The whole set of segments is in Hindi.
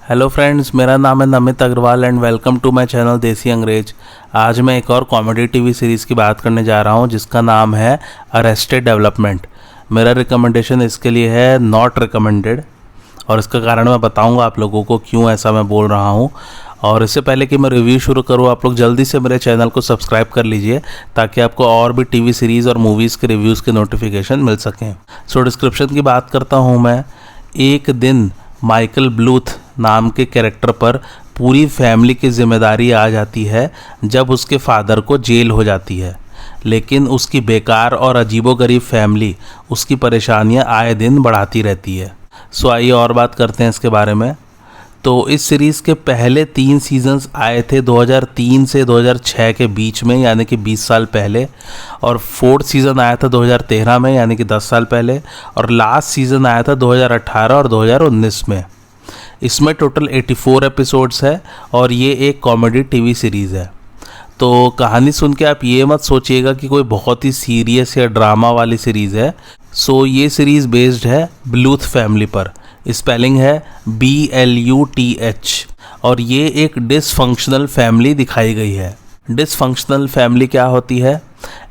हेलो फ्रेंड्स, मेरा नाम है Namit Agarwal and welcome to my channel Desi Angrez. आज मैं एक और कॉमेडी टीवी सीरीज़ की बात करने जा रहा हूं जिसका नाम है अरेस्टेड डेवलपमेंट। मेरा रिकमेंडेशन इसके लिए है नॉट रिकमेंडेड और इसका कारण मैं बताऊंगा आप लोगों को क्यों ऐसा मैं बोल रहा हूं। और इससे पहले कि मैं रिव्यू शुरू करूं, आप लोग जल्दी से मेरे चैनल को सब्सक्राइब कर लीजिए ताकि आपको और भी टीवी सीरीज़ और मूवीज़ के रिव्यूज़ के नोटिफिकेशन मिल सकें। सो डिस्क्रिप्शन की बात करता हूँ मैं। एक दिन माइकल ब्लूथ नाम के कैरेक्टर पर पूरी फैमिली की जिम्मेदारी आ जाती है जब उसके फादर को जेल हो जाती है, लेकिन उसकी बेकार और अजीबोगरीब फैमिली उसकी परेशानियां आए दिन बढ़ाती रहती है। सो आइए और बात करते हैं इसके बारे में। तो इस सीरीज़ के पहले 3 सीजन्स आए थे 2003 से 2006 के बीच में, यानी कि 20 साल पहले, और 4th सीज़न आया था 2013 में, यानी कि 10 साल पहले, और लास्ट सीज़न आया था 2018 और 2019 में। इसमें टोटल 84 एपिसोड्स है और ये एक कॉमेडी टीवी सीरीज़ है। तो कहानी सुन के आप ये मत सोचिएगा कि कोई बहुत ही सीरियस या ड्रामा वाली सीरीज़ है। सो ये सीरीज़ बेस्ड है ब्लूथ फैमिली पर। स्पेलिंग है BLUTH और ये एक डिसफंक्शनल फैमिली दिखाई गई है। डिसफंक्शनल फैमिली क्या होती है?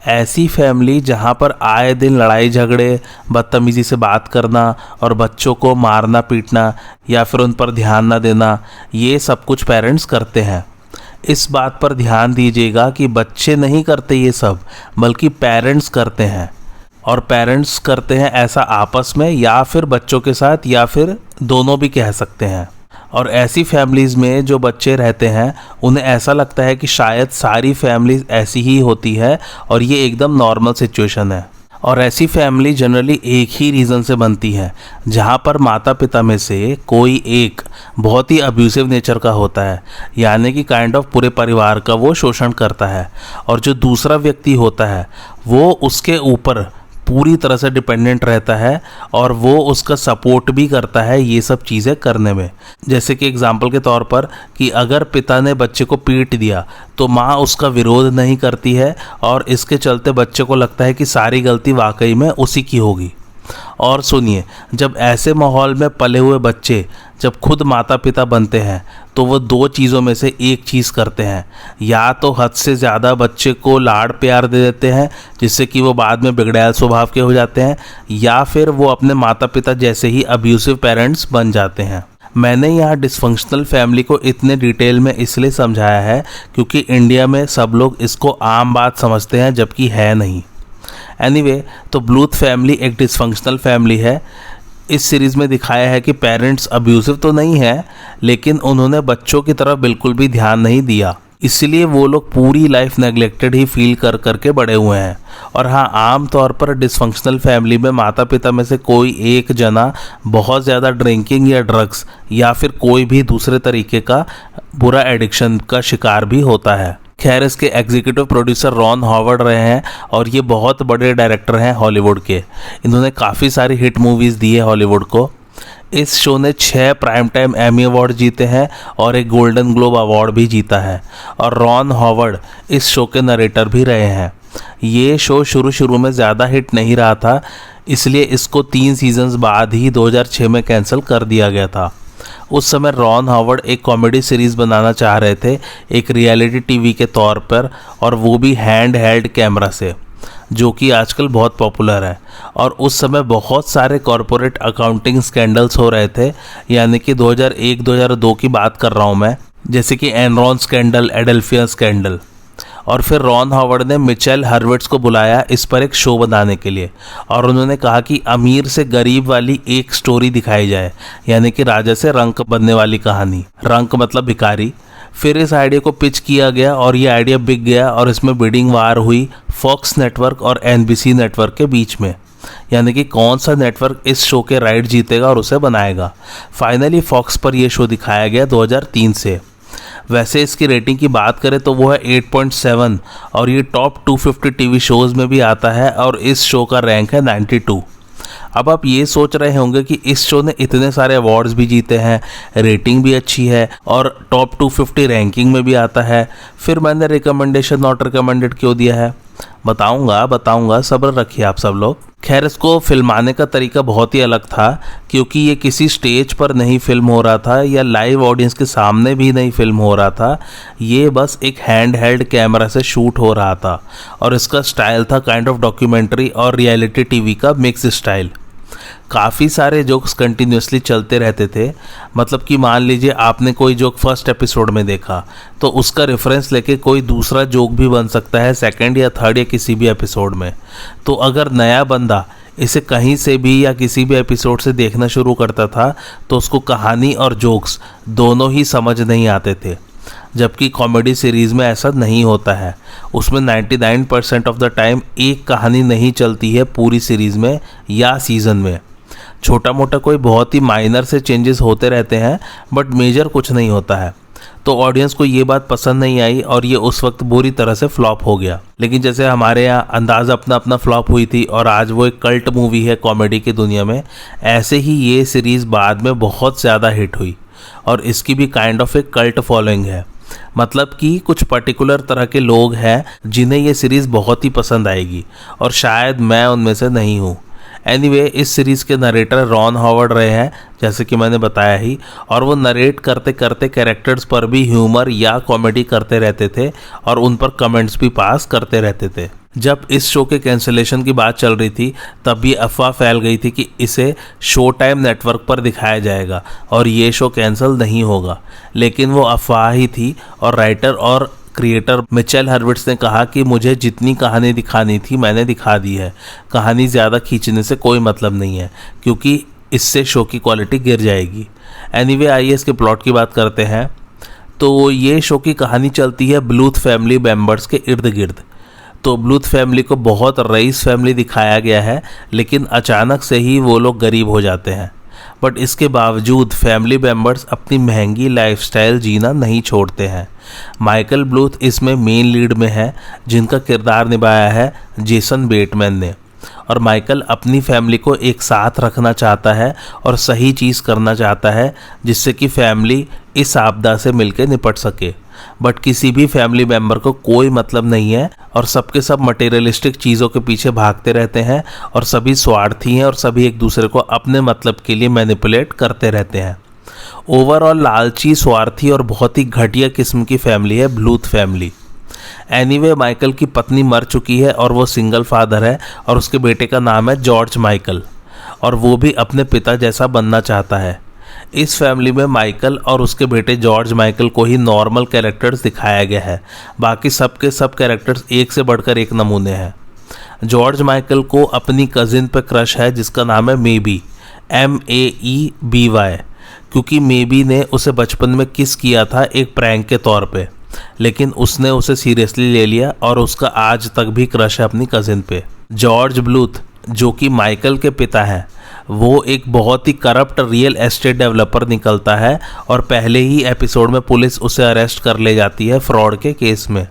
ऐसी फैमिली जहाँ पर आए दिन लड़ाई झगड़े, बदतमीज़ी से बात करना और बच्चों को मारना पीटना या फिर उन पर ध्यान ना देना, ये सब कुछ पेरेंट्स करते हैं। इस बात पर ध्यान दीजिएगा कि बच्चे नहीं करते ये सब, बल्कि पेरेंट्स करते हैं। और पेरेंट्स करते हैं ऐसा आपस में या फिर बच्चों के साथ, या फिर दोनों भी कह सकते हैं। और ऐसी फैमिलीज़ में जो बच्चे रहते हैं उन्हें ऐसा लगता है कि शायद सारी फैमिलीज ऐसी ही होती है और ये एकदम नॉर्मल सिचुएशन है। और ऐसी फैमिली जनरली एक ही रीज़न से बनती है, जहाँ पर माता पिता में से कोई एक बहुत ही अब्यूसिव नेचर का होता है, यानी कि काइंड ऑफ पूरे परिवार का वो शोषण करता है, और जो दूसरा व्यक्ति होता है वो उसके ऊपर पूरी तरह से डिपेंडेंट रहता है और वो उसका सपोर्ट भी करता है ये सब चीज़ें करने में। जैसे कि एग्जांपल के तौर पर कि अगर पिता ने बच्चे को पीट दिया तो माँ उसका विरोध नहीं करती है, और इसके चलते बच्चे को लगता है कि सारी गलती वाकई में उसी की होगी। और सुनिए, जब ऐसे माहौल में पले हुए बच्चे जब खुद माता पिता बनते हैं तो वो 2 चीज़ों में से एक चीज़ करते हैं। या तो हद से ज़्यादा बच्चे को लाड़ प्यार दे देते हैं जिससे कि वो बाद में बिगड़ैल स्वभाव के हो जाते हैं, या फिर वो अपने माता पिता जैसे ही अब्यूसिव पेरेंट्स बन जाते हैं। मैंने यहाँ डिसफंक्शनल फैमिली को इतने डिटेल में इसलिए समझाया है क्योंकि इंडिया में सब लोग इसको आम बात समझते हैं, जबकि है नहीं। एनीवे, तो ब्लूथ फैमिली एक डिसफंक्शनल फैमिली है। इस सीरीज़ में दिखाया है कि पेरेंट्स अब्यूसिव तो नहीं है, लेकिन उन्होंने बच्चों की तरफ बिल्कुल भी ध्यान नहीं दिया, इसलिए वो लोग पूरी लाइफ नेग्लेक्टेड ही फील कर करके बड़े हुए हैं। और हाँ, आम तौर पर डिसफंक्शनल फैमिली में माता पिता में से कोई एक जना बहुत ज़्यादा ड्रिंकिंग या ड्रग्स या फिर कोई भी दूसरे तरीके का बुरा एडिक्शन का शिकार भी होता है। खैर, इसके एग्जीक्यूटिव प्रोड्यूसर रॉन हॉवर्ड रहे हैं और ये बहुत बड़े डायरेक्टर हैं हॉलीवुड के। इन्होंने काफ़ी सारी हिट मूवीज़ दी है हॉलीवुड को। इस शो ने 6 प्राइम टाइम एमी अवार्ड जीते हैं और एक गोल्डन ग्लोब अवार्ड भी जीता है। और रॉन हॉवर्ड इस शो के नरेटर भी रहे हैं। ये शो शुरू में ज़्यादा हिट नहीं रहा था, इसलिए इसको 3 सीजन्स बाद ही 2006 में कैंसिल कर दिया गया था। उस समय रॉन हॉवर्ड एक कॉमेडी सीरीज़ बनाना चाह रहे थे, एक रियलिटी टीवी के तौर पर, और वो भी हैंड हेल्ड कैमरा से, जो कि आजकल बहुत पॉपुलर है। और उस समय बहुत सारे कॉरपोरेट अकाउंटिंग स्कैंडल्स हो रहे थे, यानी कि 2001-2002 की बात कर रहा हूँ मैं, जैसे कि एनरॉन स्कैंडल, एडेल्फिया स्कैंडल। और फिर रॉन हॉवर्ड ने मिचेल हर्विट्ज़ को बुलाया इस पर एक शो बनाने के लिए, और उन्होंने कहा कि अमीर से गरीब वाली एक स्टोरी दिखाई जाए, यानी कि राजा से रंक बनने वाली कहानी। रंक मतलब भिखारी। फिर इस आइडिया को पिच किया गया और ये आइडिया बिक गया, और इसमें बिडिंग वार हुई फॉक्स नेटवर्क और NBC नेटवर्क के बीच में, यानी कि कौन सा नेटवर्क इस शो के राइट जीतेगा और उसे बनाएगा। फाइनली फॉक्स पर यह शो दिखाया गया 2003 से। वैसे इसकी रेटिंग की बात करें तो वो है 8.7 और ये टॉप 250 टीवी शोज़ में भी आता है, और इस शो का रैंक है 92। अब आप ये सोच रहे होंगे कि इस शो ने इतने सारे अवार्ड्स भी जीते हैं, रेटिंग भी अच्छी है और टॉप 250 रैंकिंग में भी आता है, फिर मैंने रिकमेंडेशन नॉट रिकमेंडेड क्यों दिया है? बताऊंगा, सब्र रखिए आप सब लोग। खैर, इसको फिल्माने का तरीका बहुत ही अलग था, क्योंकि ये किसी स्टेज पर नहीं फिल्म हो रहा था या लाइव ऑडियंस के सामने भी नहीं फिल्म हो रहा था। ये बस एक हैंड हेल्ड कैमरा से शूट हो रहा था और इसका स्टाइल था काइंड ऑफ डॉक्यूमेंट्री और रियलिटी टीवी का मिक्स स्टाइल। काफ़ी सारे जोक्स कंटिन्यूसली चलते रहते थे। मतलब कि मान लीजिए आपने कोई जोक फर्स्ट एपिसोड में देखा तो उसका रेफरेंस लेके कोई दूसरा जोक भी बन सकता है सेकंड या थर्ड या किसी भी एपिसोड में। तो अगर नया बंदा इसे कहीं से भी या किसी भी एपिसोड से देखना शुरू करता था तो उसको कहानी और जोक्स दोनों ही समझ नहीं आते थे। जबकि कॉमेडी सीरीज़ में ऐसा नहीं होता है। उसमें 99% ऑफ द टाइम एक कहानी नहीं चलती है पूरी सीरीज़ में या सीज़न में। छोटा मोटा कोई बहुत ही माइनर से चेंजेस होते रहते हैं, बट मेजर कुछ नहीं होता है। तो ऑडियंस को ये बात पसंद नहीं आई और ये उस वक्त बुरी तरह से फ्लॉप हो गया। लेकिन जैसे हमारे यहाँ अंदाज़ अपना अपना फ्लॉप हुई थी और आज वो एक कल्ट मूवी है कॉमेडी की दुनिया में, ऐसे ही ये सीरीज़ बाद में बहुत ज़्यादा हिट हुई और इसकी भी काइंड ऑफ एक कल्ट फॉलोइंग है। मतलब कि कुछ पर्टिकुलर तरह के लोग हैं जिन्हें ये सीरीज़ बहुत ही पसंद आएगी और शायद मैं उनमें से नहीं हूँ। एनीवे, इस सीरीज़ के नरेटर रॉन हॉवर्ड रहे हैं, जैसे कि मैंने बताया ही, और वो नरेट करते करते कैरेक्टर्स पर भी ह्यूमर या कॉमेडी करते रहते थे और उन पर कमेंट्स भी पास करते रहते थे। जब इस शो के कैंसिलेशन की बात चल रही थी तब ये अफवाह फैल गई थी कि इसे शो टाइम नेटवर्क पर दिखाया जाएगा और ये शो कैंसिल नहीं होगा। लेकिन वो अफवाह ही थी और राइटर और क्रिएटर मिचेल हर्विट्स ने कहा कि मुझे जितनी कहानी दिखानी थी मैंने दिखा दी है। कहानी ज़्यादा खींचने से कोई मतलब नहीं है क्योंकि इससे शो की क्वालिटी गिर जाएगी। एनीवे, आइए इसके प्लॉट की बात करते हैं। तो ये शो की कहानी चलती है ब्लूथ फैमिली मेंबर्स के इर्द गिर्द। तो ब्लूथ फैमिली को बहुत रईस फैमिली दिखाया गया है, लेकिन अचानक से ही वो लोग गरीब हो जाते हैं। बट इसके बावजूद फैमिली मेंबर्स अपनी महंगी लाइफस्टाइल जीना नहीं छोड़ते हैं। माइकल ब्लूथ इसमें मेन लीड में है, जिनका किरदार निभाया है जेसन बेटमैन ने। और माइकल अपनी फैमिली को एक साथ रखना चाहता है और सही चीज़ करना चाहता है जिससे कि फैमिली इस आपदा से मिलकर निपट सके। बट किसी भी फैमिली मेम्बर को कोई मतलब नहीं है और सबके सब मटेरियलिस्टिक चीज़ों के पीछे भागते रहते हैं और सभी स्वार्थी हैं और सभी एक दूसरे को अपने मतलब के लिए मैनिपुलेट करते रहते हैं। ओवरऑल लालची, स्वार्थी और बहुत ही घटिया किस्म की फैमिली है ब्लूथ फैमिली। एनीवे, माइकल की पत्नी मर चुकी है और वो सिंगल फादर है और उसके बेटे का नाम है जॉर्ज माइकल और वो भी अपने पिता जैसा बनना चाहता है। इस फैमिली में माइकल और उसके बेटे जॉर्ज माइकल को ही नॉर्मल कैरेक्टर्स दिखाया गया है, बाकी सबके सब कैरेक्टर्स एक से बढ़कर एक नमूने हैं। जॉर्ज माइकल को अपनी कज़िन पे क्रश है जिसका नाम है मेबी, MEEBY, क्योंकि मेबी ने उसे बचपन में किस किया था एक प्रैंक के तौर पे, लेकिन उसने उसे सीरियसली ले लिया और उसका आज तक भी क्रश है अपनी कज़िन पे। जॉर्ज ब्लूथ, जो कि माइकल के पिता हैं, वो एक बहुत ही करप्ट रियल एस्टेट डेवलपर निकलता है और पहले ही एपिसोड में पुलिस उसे अरेस्ट कर ले जाती है फ्रॉड के केस में।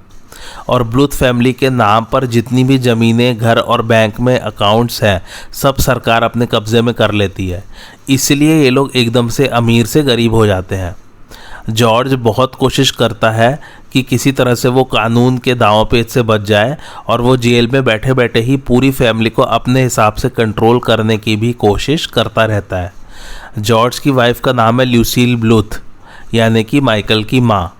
और ब्लूथ फैमिली के नाम पर जितनी भी ज़मीनें, घर और बैंक में अकाउंट्स हैं, सब सरकार अपने कब्ज़े में कर लेती है। इसलिए ये लोग एकदम से अमीर से गरीब हो जाते हैं। जॉर्ज बहुत कोशिश करता है कि किसी तरह से वो कानून के दांव पेच से बच जाए और वो जेल में बैठे बैठे ही पूरी फैमिली को अपने हिसाब से कंट्रोल करने की भी कोशिश करता रहता है। जॉर्ज की वाइफ का नाम है ल्यूसील ब्लूथ, यानी कि माइकल की माँ।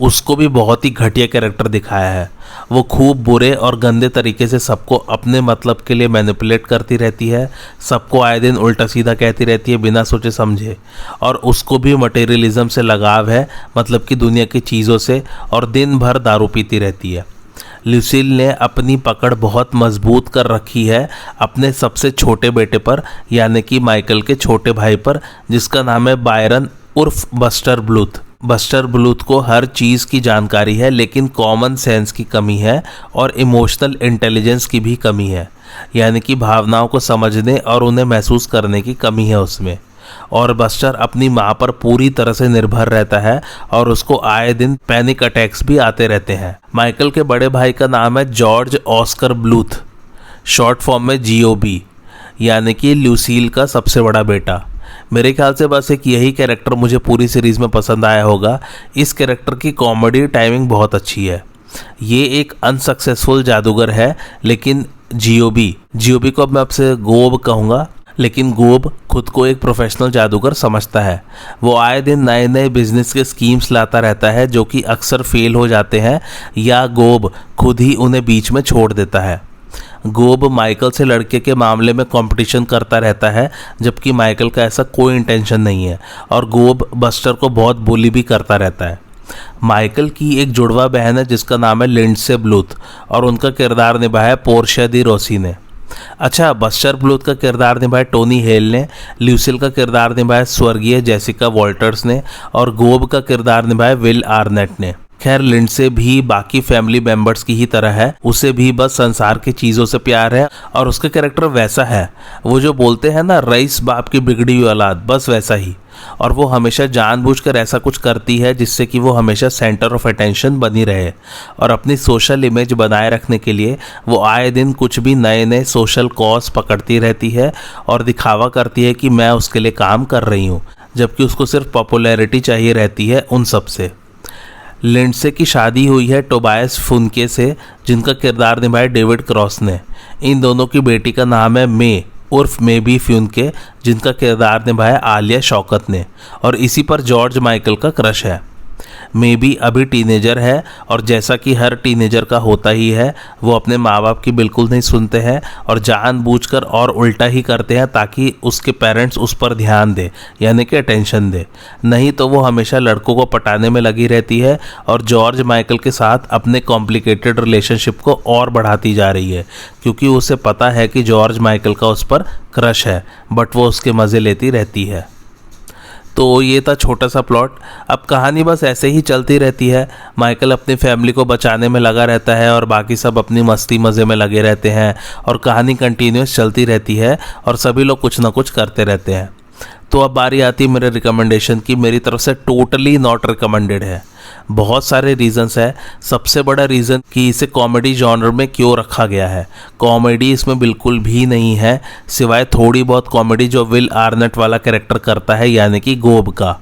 उसको भी बहुत ही घटिया कैरेक्टर दिखाया है। वो खूब बुरे और गंदे तरीके से सबको अपने मतलब के लिए मैनिपुलेट करती रहती है, सबको आए दिन उल्टा सीधा कहती रहती है बिना सोचे समझे। और उसको भी मटेरियलिज्म से लगाव है, मतलब कि दुनिया की चीज़ों से, और दिन भर दारू पीती रहती है। ल्यूसील ने अपनी पकड़ बहुत मजबूत कर रखी है अपने सबसे छोटे बेटे पर, यानी कि माइकल के छोटे भाई पर, जिसका नाम है बायरन उर्फ बस्टर ब्लूथ। बस्टर ब्लूथ को हर चीज़ की जानकारी है, लेकिन कॉमन सेंस की कमी है और इमोशनल इंटेलिजेंस की भी कमी है, यानी कि भावनाओं को समझने और उन्हें महसूस करने की कमी है उसमें। और बस्टर अपनी माँ पर पूरी तरह से निर्भर रहता है और उसको आए दिन पैनिक अटैक्स भी आते रहते हैं। माइकल के बड़े भाई का नाम है जॉर्ज ऑस्कर ब्लूथ, शॉर्ट फॉर्म में GOB, यानी कि ल्यूसील का सबसे बड़ा बेटा। मेरे ख्याल से बस एक यही कैरेक्टर मुझे पूरी सीरीज़ में पसंद आया होगा। इस कैरेक्टर की कॉमेडी टाइमिंग बहुत अच्छी है। ये एक अनसक्सेसफुल जादूगर है, लेकिन जीओबी को अब मैं आपसे गोब कहूँगा, लेकिन गोब खुद को एक प्रोफेशनल जादूगर समझता है। वो आए दिन नए नए बिजनेस के स्कीम्स लाता रहता है जो कि अक्सर फेल हो जाते हैं या गोब खुद ही उन्हें बीच में छोड़ देता है। गोब माइकल से लड़के के मामले में कंपटीशन करता रहता है, जबकि माइकल का ऐसा कोई इंटेंशन नहीं है और गोब बस्टर को बहुत बुली भी करता रहता है। माइकल की एक जुड़वा बहन है जिसका नाम है लिंडसे ब्लूथ और उनका किरदार निभाया है पोर्शिया दी रोसी ने। अच्छा, बस्टर ब्लूथ का किरदार निभाया टोनी हेल ने, ल्यूसिल का किरदार निभाया स्वर्गीय जेसिका वॉल्टर्स ने और गोब का किरदार निभाया विल आर्नेट ने। खैर, लिंडसे भी बाकी फैमिली मेंबर्स की ही तरह है, उसे भी बस संसार की चीज़ों से प्यार है और उसका कैरेक्टर वैसा है, वो जो बोलते हैं ना, रईस बाप की बिगड़ी हुई औलाद, बस वैसा ही। और वो हमेशा जानबूझकर ऐसा कुछ करती है जिससे कि वो हमेशा सेंटर ऑफ अटेंशन बनी रहे और अपनी सोशल इमेज बनाए रखने के लिए वो आए दिन कुछ भी नए नए सोशल कॉज पकड़ती रहती है और दिखावा करती है कि मैं उसके लिए काम कर रही हूँ, जबकि उसको सिर्फ पॉपुलैरिटी चाहिए रहती है उन सब से। लिंडसे की शादी हुई है टोबायस फुनके से, जिनका किरदार निभाया डेविड क्रॉस ने। इन दोनों की बेटी का नाम है मे उर्फ मेबी फ्यूनके, जिनका किरदार निभाया आलिया शौकत ने और इसी पर जॉर्ज माइकल का क्रश है। मेबी अभी टीनेजर है और जैसा कि हर टीनेजर का होता ही है, वो अपने माँ बाप की बिल्कुल नहीं सुनते हैं और जानबूझकर और उल्टा ही करते हैं ताकि उसके पेरेंट्स उस पर ध्यान दे, यानी कि अटेंशन दे। नहीं तो वो हमेशा लड़कों को पटाने में लगी रहती है और जॉर्ज माइकल के साथ अपने कॉम्प्लिकेटेड रिलेशनशिप को और बढ़ाती जा रही है, क्योंकि उसे पता है कि जॉर्ज माइकल का उस पर क्रश है, बट वो उसके मज़े लेती रहती है। तो ये था छोटा सा प्लॉट। अब कहानी बस ऐसे ही चलती रहती है। माइकल अपनी फैमिली को बचाने में लगा रहता है और बाकी सब अपनी मस्ती मज़े में लगे रहते हैं और कहानी कंटिन्यूस चलती रहती है और सभी लोग कुछ ना कुछ करते रहते हैं। तो अब बारी आती है मेरे रिकमेंडेशन की। मेरी तरफ से टोटली नॉट रिकमेंडेड है। बहुत सारे रीजंस है। सबसे बड़ा रीज़न कि इसे कॉमेडी जॉनर में क्यों रखा गया है। कॉमेडी इसमें बिल्कुल भी नहीं है, सिवाय थोड़ी बहुत कॉमेडी जो विल आर्नेट वाला कैरेक्टर करता है, यानी कि गोब का।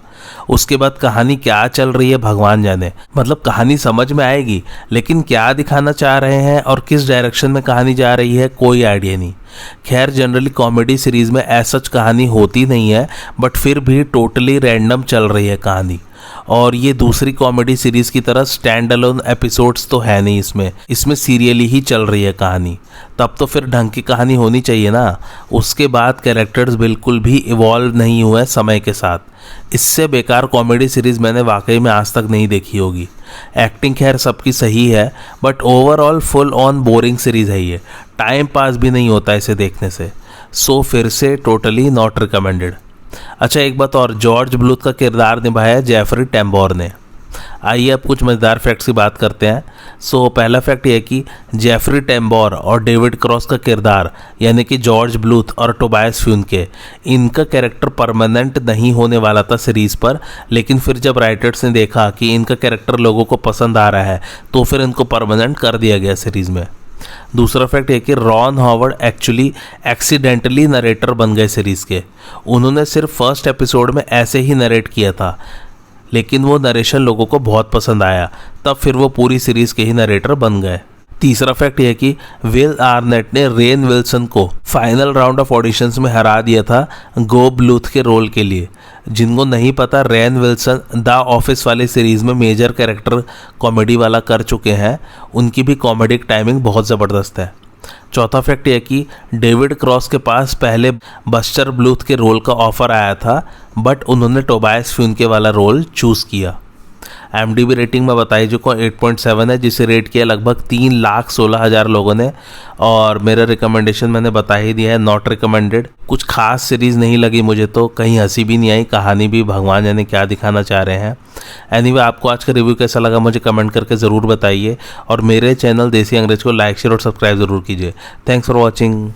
उसके बाद कहानी क्या चल रही है भगवान जाने। मतलब कहानी समझ में आएगी, लेकिन क्या दिखाना चाह रहे हैं और किस डायरेक्शन में कहानी जा रही है कोई आइडिया नहीं। खैर, जनरली कॉमेडी सीरीज़ में ऐसा कहानी होती नहीं है, बट फिर भी टोटली रैंडम चल रही है कहानी। और ये दूसरी कॉमेडी सीरीज़ की तरह स्टैंड अलोन एपिसोड्स तो है नहीं, इसमें सीरियली ही चल रही है कहानी। तब तो फिर ढंग की कहानी होनी चाहिए ना। उसके बाद कैरेक्टर्स बिल्कुल भी इवॉल्व नहीं हुए समय के साथ। इससे बेकार कॉमेडी सीरीज़ मैंने वाकई में आज तक नहीं देखी होगी। एक्टिंग खैर सबकी सही है, but overall full on boring series है ये। टाइम पास भी नहीं होता इसे देखने से। सो फिर से टोटली नॉट रिकमेंडेड। अच्छा, एक बात और, जॉर्ज ब्लूथ का किरदार निभाया जेफरी टैम्बोर ने। आइए अब कुछ मज़ेदार फैक्ट्स की बात करते हैं। सो पहला फैक्ट ये कि जेफरी टैम्बोर और डेविड क्रॉस का किरदार, यानी कि जॉर्ज ब्लूथ और टोबायस फ्यूनके, इनका कैरेक्टर परमानेंट नहीं होने वाला था सीरीज़ पर, लेकिन फिर जब राइटर्स ने देखा कि इनका कैरेक्टर लोगों को पसंद आ रहा है तो फिर इनको परमानेंट कर दिया गया सीरीज़ में। दूसरा फैक्ट है कि Ron Howard actually accidentally narrator बन गए सीरीज़ के। उन्होंने सिर्फ फर्स्ट एपिसोड में ऐसे ही नरेट किया था, लेकिन वो नरेशन लोगों को बहुत पसंद आया, तब फिर वो पूरी सीरीज़ के ही नरेटर बन गए। तीसरा फैक्ट यह कि विल आर्नेट ने रेन विल्सन को फाइनल राउंड ऑफ ऑडिशंस में हरा दिया था गोब ब्लूथ के रोल के लिए। जिनको नहीं पता, रेन विल्सन द ऑफिस वाली सीरीज़ में मेजर कैरेक्टर कॉमेडी वाला कर चुके हैं। उनकी भी कॉमेडिक टाइमिंग बहुत ज़बरदस्त है। चौथा फैक्ट यह कि डेविड क्रॉस के पास पहले बस्टर ब्लूथ के रोल का ऑफ़र आया था, बट उन्होंने टोबायस फ्यूनके वाला रोल चूज़ किया। IMDb रेटिंग में बताई जो 8.7 है, जिसे रेट किया लगभग 3,16,000 लोगों ने। और मेरा रिकमेंडेशन मैंने बता ही दिया है, नॉट रिकमेंडेड। कुछ खास सीरीज़ नहीं लगी मुझे, तो कहीं हंसी भी नहीं आई, कहानी भी भगवान जाने क्या दिखाना चाह रहे हैं। एनीवे, आपको आज का रिव्यू कैसा लगा मुझे कमेंट करके ज़रूर बताइए और मेरे चैनल देसी अंग्रेज को लाइक शेयर और सब्सक्राइब ज़रूर कीजिए। Thanks for watching.